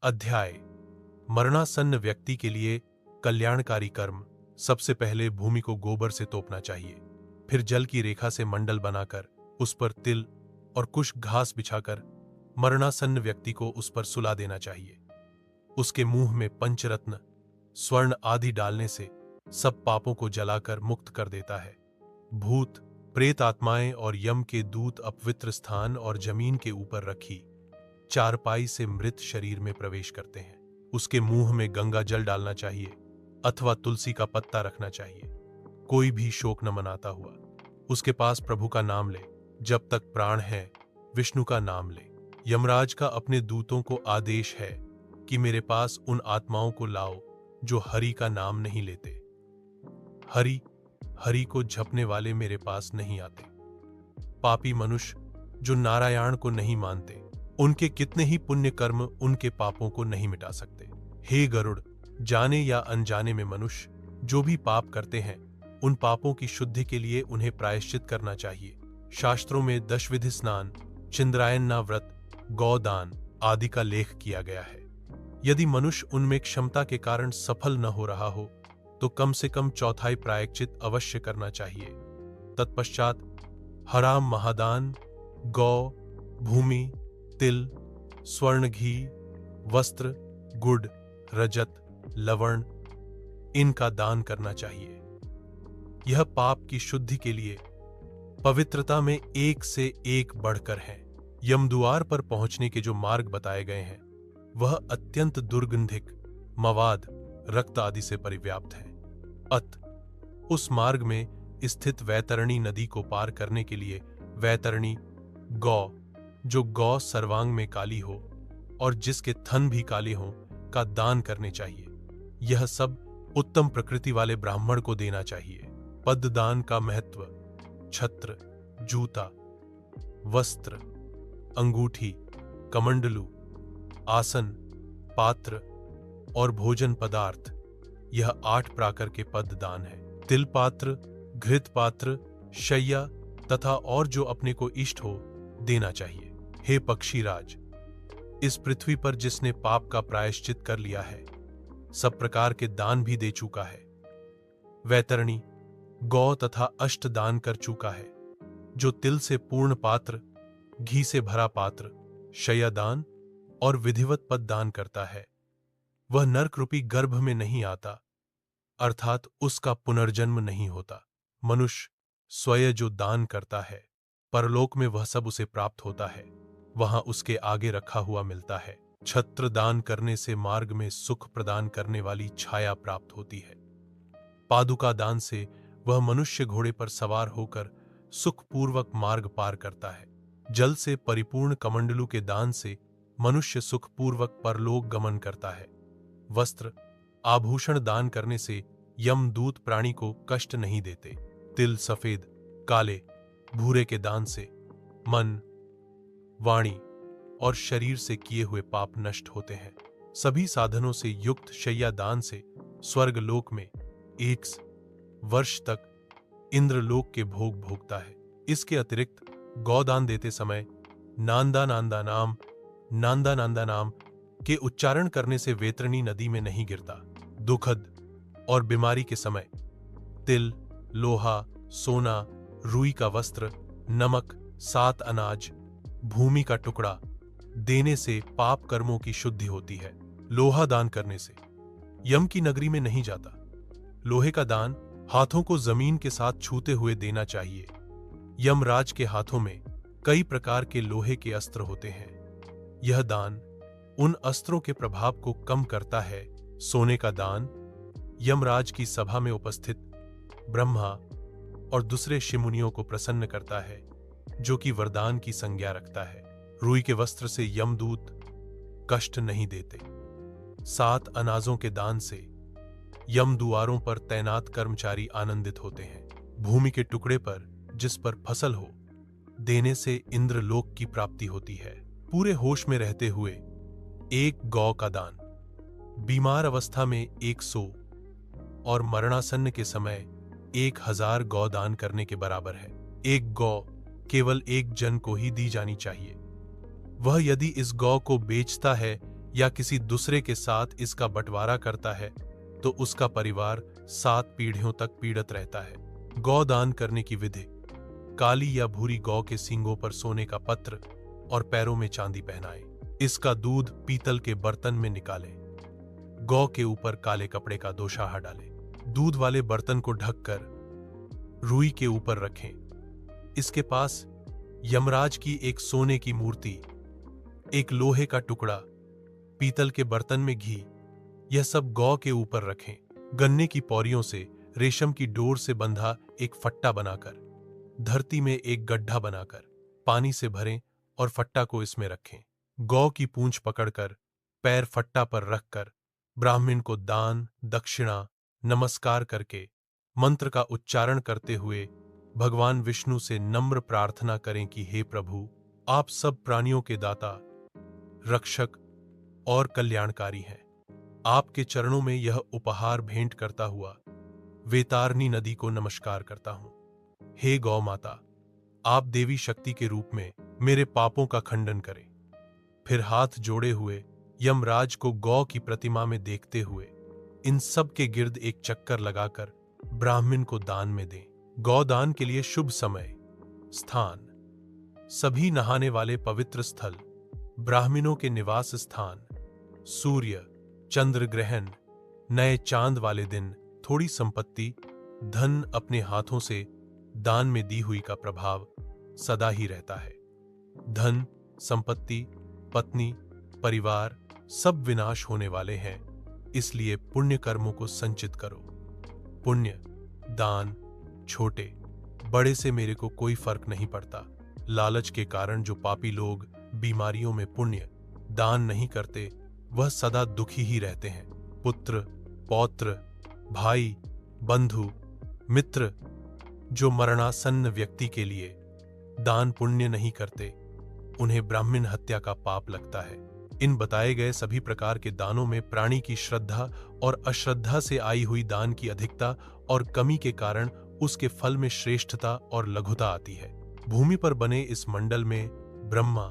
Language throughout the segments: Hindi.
अध्याय मरणासन्न व्यक्ति के लिए कल्याणकारी कर्म। सबसे पहले भूमि को गोबर से तोपना चाहिए, फिर जल की रेखा से मंडल बनाकर उस पर तिल और कुछ घास बिछाकर मरणासन्न व्यक्ति को उस पर सुला देना चाहिए। उसके मुंह में पंचरत्न, स्वर्ण आदि डालने से सब पापों को जलाकर मुक्त कर देता है। भूत, प्रेत आत्माएं और यम के दूत अपवित्र स्थान और जमीन के ऊपर रखी चारपाई से मृत शरीर में प्रवेश करते हैं। उसके मुंह में गंगा जल डालना चाहिए अथवा तुलसी का पत्ता रखना चाहिए। कोई भी शोक न मनाता हुआ उसके पास प्रभु का नाम ले। जब तक प्राण है विष्णु का नाम ले। यमराज का अपने दूतों को आदेश है कि मेरे पास उन आत्माओं को लाओ जो हरि का नाम नहीं लेते। हरि को झपने वाले मेरे पास नहीं आते। पापी मनुष्य जो नारायण को नहीं मानते, उनके कितने ही पुण्य कर्म उनके पापों को नहीं मिटा सकते। हे गरुड़, जाने या अनजाने में मनुष्य जो भी पाप करते हैं, उन पापों की शुद्धि के लिए उन्हें प्रायश्चित करना चाहिए। शास्त्रों में दशविधि स्नान, चिंद्रायन्ना व्रत, गौदान आदि का लेख किया गया है। यदि मनुष्य उनमें क्षमता के कारण सफल न हो रहा हो तो कम से कम चौथाई प्रायश्चित अवश्य करना चाहिए। तत्पश्चात हराम महादान, गौ, भूमि, तिल, स्वर्ण घी, वस्त्र, गुड़, रजत, लवण इनका दान करना चाहिए। यह पाप की शुद्धि के लिए पवित्रता में एक से एक बढ़कर है। यमद्वार पर पहुंचने के जो मार्ग बताए गए हैं वह अत्यंत दुर्गंधिक, मवाद, रक्त आदि से परिव्याप्त है। उस मार्ग में स्थित वैतरणी नदी को पार करने के लिए वैतरणी गौ, जो गौ सर्वांग में काली हो और जिसके थन भी काले हों, का दान करने चाहिए। यह सब उत्तम प्रकृति वाले ब्राह्मण को देना चाहिए। पद्मदान का महत्व छत्र, जूता, वस्त्र, अंगूठी, कमंडलू, आसन, पात्र और भोजन पदार्थ, यह 8 प्रकार के पद्मदान है। तिल पात्र, घृत पात्र, शैया तथा और जो अपने को इष्ट हो देना चाहिए। हे पक्षीराज, इस पृथ्वी पर जिसने पाप का प्रायश्चित कर लिया है, सब प्रकार के दान भी दे चुका है। वैतरणी गौ तथा अष्ट दान कर चुका है। जो तिल से पूर्ण पात्र, घी से भरा पात्र, शय्यादान और विधिवत पद दान करता है, वह नरक रूपी गर्भ में नहीं आता, अर्थात उसका पुनर्जन्म नहीं होता। मनुष्य स्वयं जो दान करता है, परलोक में वह सब उसे प्राप्त होता है, वहां उसके आगे रखा हुआ मिलता है। छत्र दान करने से मार्ग में सुख प्रदान करने वाली छाया प्राप्त होती है। पादुका दान से वह मनुष्य घोड़े पर सवार होकर सुखपूर्वक मार्ग पार करता है। जल से परिपूर्ण कमंडलू के दान से मनुष्य सुखपूर्वक परलोक गमन करता है। वस्त्र, आभूषण दान करने से यमदूत प्राणी को कष्ट नहीं देते। तिल सफेद, काले, भूरे के दान से मन, वाणी और शरीर से किए हुए पाप नष्ट होते हैं। सभी साधनों से युक्त शय्या दान से स्वर्ग लोक में 1 वर्ष तक इंद्रलोक के भोग भोगता है। इसके अतिरिक्त गौदान देते समय नांदा नांदा नाम के उच्चारण करने से वैतरणी नदी में नहीं गिरता। दुखद और बीमारी के समय तिल, लोहा, सोना, रुई का वस्त्र, नमक, 7 अनाज, भूमि का टुकड़ा देने से पाप कर्मों की शुद्धि होती है। लोहा दान करने से यम की नगरी में नहीं जाता। लोहे का दान हाथों को जमीन के साथ छूते हुए देना चाहिए। यमराज के हाथों में कई प्रकार के लोहे के अस्त्र होते हैं। यह दान उन अस्त्रों के प्रभाव को कम करता है। सोने का दान यमराज की सभा में उपस्थित ब्रह्मा और दूसरे शिमुनियों को प्रसन्न करता है, जो कि वरदान की संज्ञा रखता है। रुई के वस्त्र से यमदूत कष्ट नहीं देते। 7 अनाजों के दान से यमद्वारों पर तैनात कर्मचारी आनंदित होते हैं। भूमि के टुकड़े पर जिस पर फसल हो देने से इंद्रलोक की प्राप्ति होती है। पूरे होश में रहते हुए 1 गौ का दान बीमार अवस्था में 100 और मरणासन्न के समय 1000 गौ दान करने के बराबर है। 1 गौ केवल 1 जन को ही दी जानी चाहिए। वह यदि इस गौ को बेचता है या किसी दूसरे के साथ इसका बंटवारा करता है तो उसका परिवार 7 पीढ़ियों तक पीड़ित रहता है। गौदान करने की विधि। काली या भूरी गौ के सींगों पर सोने का पत्र और पैरों में चांदी पहनाएं। इसका दूध पीतल के बर्तन में निकालें। गौ के ऊपर काले कपड़े का दोशाहा डालें। दूध वाले बर्तन को ढककर रुई के ऊपर रखें। इसके पास यमराज की एक सोने की मूर्ति, एक लोहे का टुकड़ा, पीतल के बर्तन में घी, यह सब गौ के ऊपर रखें। गन्ने की पौरियों से रेशम की डोर से बंधा एक फट्टा बनाकर धरती में एक गड्ढा बनाकर पानी से भरें और फट्टा को इसमें रखें। गौ की पूंछ पकड़कर पैर फट्टा पर रखकर ब्राह्मण को दान, दक्षिणा, नमस्कार करके मंत्र का उच्चारण करते हुए भगवान विष्णु से नम्र प्रार्थना करें कि हे प्रभु, आप सब प्राणियों के दाता, रक्षक और कल्याणकारी हैं। आपके चरणों में यह उपहार भेंट करता हुआ वेतारनी नदी को नमस्कार करता हूं। हे गौ माता, आप देवी शक्ति के रूप में मेरे पापों का खंडन करें। फिर हाथ जोड़े हुए यमराज को गौ की प्रतिमा में देखते हुए इन सब के गिर्द एक चक्कर लगाकर ब्राह्मण को दान में दें। गौदान के लिए शुभ समय, स्थान। सभी नहाने वाले पवित्र स्थल, ब्राह्मणों के निवास स्थान, सूर्य, चंद्र ग्रहण, नए चांद वाले दिन, थोड़ी संपत्ति, धन अपने हाथों से दान में दी हुई का प्रभाव सदा ही रहता है। धन, संपत्ति, पत्नी, परिवार सब विनाश होने वाले हैं, इसलिए पुण्य कर्मों को संचित करो। पुण्य, दान, छोटे बड़े से मेरे को कोई फर्क नहीं पड़ता। लालच के कारण जो पापी लोग बीमारियों में पुण्य दान नहीं करते, वह सदा दुखी ही रहते हैं। पुत्र, पौत्र, भाई, बंधु, मित्र जो मरणासन्न व्यक्ति के लिए दान पुण्य नहीं करते, उन्हें ब्राह्मण हत्या का पाप लगता है। इन बताए गए सभी प्रकार के दानों में प्राणी की श्रद्धा और अश्रद्धा से आई हुई दान की अधिकता और कमी के कारण उसके फल में श्रेष्ठता और लघुता आती है। भूमि पर बने इस मंडल में ब्रह्मा,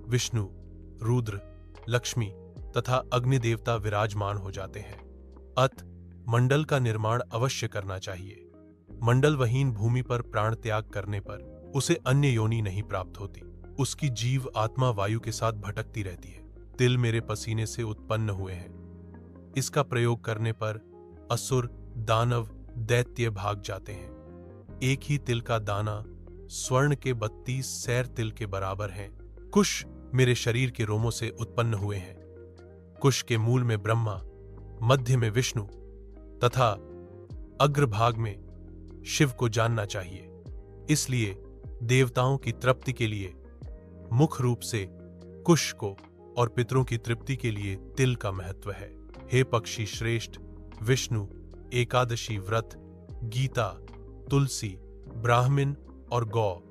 विष्णु, रुद्र, लक्ष्मी तथा अग्नि देवता विराजमान हो जाते हैं। अत मंडल का निर्माण अवश्य करना चाहिए। मंडलवहीन भूमि पर प्राण त्याग करने पर उसे अन्य योनि नहीं प्राप्त होती। उसकी जीव आत्मा वायु के साथ भटकती रहती है। तिल मेरे पसीने से उत्पन्न हुए हैं। इसका प्रयोग करने पर असुर, दानव, दैत्य भाग जाते हैं। एक ही तिल का दाना स्वर्ण के 32 सैर तिल के बराबर है। कुश मेरे शरीर के रोमों से उत्पन्न हुए हैं। कुश के मूल में ब्रह्मा, मध्य में विष्णु तथा अग्रभाग में शिव को जानना चाहिए। इसलिए देवताओं की तृप्ति के लिए मुख्य रूप से कुश को और पितरों की तृप्ति के लिए तिल का महत्व है। हे पक्षी श्रेष्ठ, विष्णु, एकादशी व्रत, गीता, तुलसी, ब्राह्मण और गौ,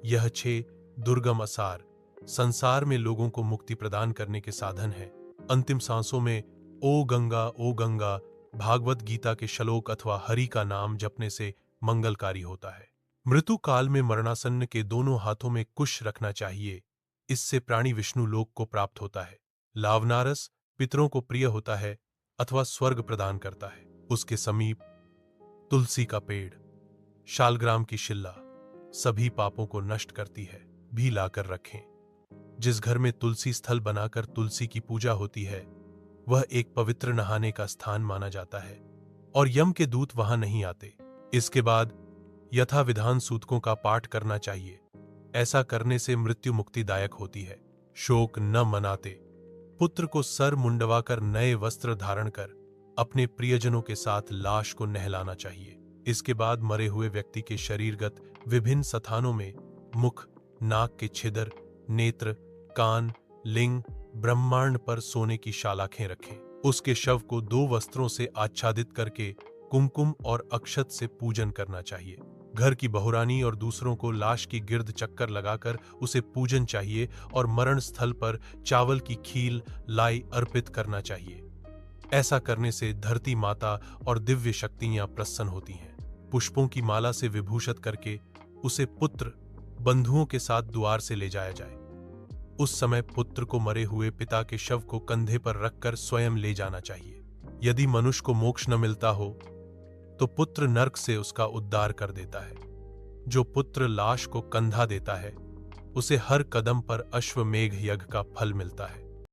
यह 6 दुर्गम आसार संसार में लोगों को मुक्ति प्रदान करने के साधन है। अंतिम सांसों में ओ गंगा भागवत गीता के श्लोक अथवा हरि का नाम जपने से मंगलकारी होता है। मृत्यु काल में मरणासन्न के दोनों हाथों में कुश रखना चाहिए। इससे प्राणी विष्णु लोक को प्राप्त होता है। लावनारस पितरों को प्रिय होता है अथवा स्वर्ग प्रदान करता है। उसके समीप तुलसी का पेड़, शालग्राम की शिल्ला सभी पापों को नष्ट करती है भी लाकर रखें। जिस घर में तुलसी स्थल बनाकर तुलसी की पूजा होती है, वह एक पवित्र नहाने का स्थान माना जाता है और यम के दूत वहां नहीं आते। इसके बाद यथा विधान सूतकों का पाठ करना चाहिए। ऐसा करने से मृत्यु मुक्तिदायक होती है। शोक न मनाते पुत्र को सर मुंडवाकर नए वस्त्र धारण कर अपने प्रियजनों के साथ लाश को नहलाना चाहिए। इसके बाद मरे हुए व्यक्ति के शरीरगत विभिन्न स्थानों में मुख, नाक के छिद्र, नेत्र, कान, लिंग, ब्रह्मांड पर सोने की शालाखें रखें। उसके शव को 2 वस्त्रों से आच्छादित करके कुमकुम और अक्षत से पूजन करना चाहिए। घर की बहुरानी और दूसरों को लाश की गिर्द चक्कर लगाकर उसे पूजन चाहिए और मरण स्थल पर चावल की खील, लाई अर्पित करना चाहिए। ऐसा करने से धरती माता और दिव्य शक्तियां प्रसन्न होती हैं। पुष्पों की माला से विभूषित करके उसे पुत्र, बंधुओं के साथ द्वार से ले जाया जाए। उस समय पुत्र को मरे हुए पिता के शव को कंधे पर रखकर स्वयं ले जाना चाहिए। यदि मनुष्य को मोक्ष न मिलता हो तो पुत्र नरक से उसका उद्धार कर देता है। जो पुत्र लाश को कंधा देता है उसे हर कदम पर अश्वमेघ यज्ञ का फल मिलता है।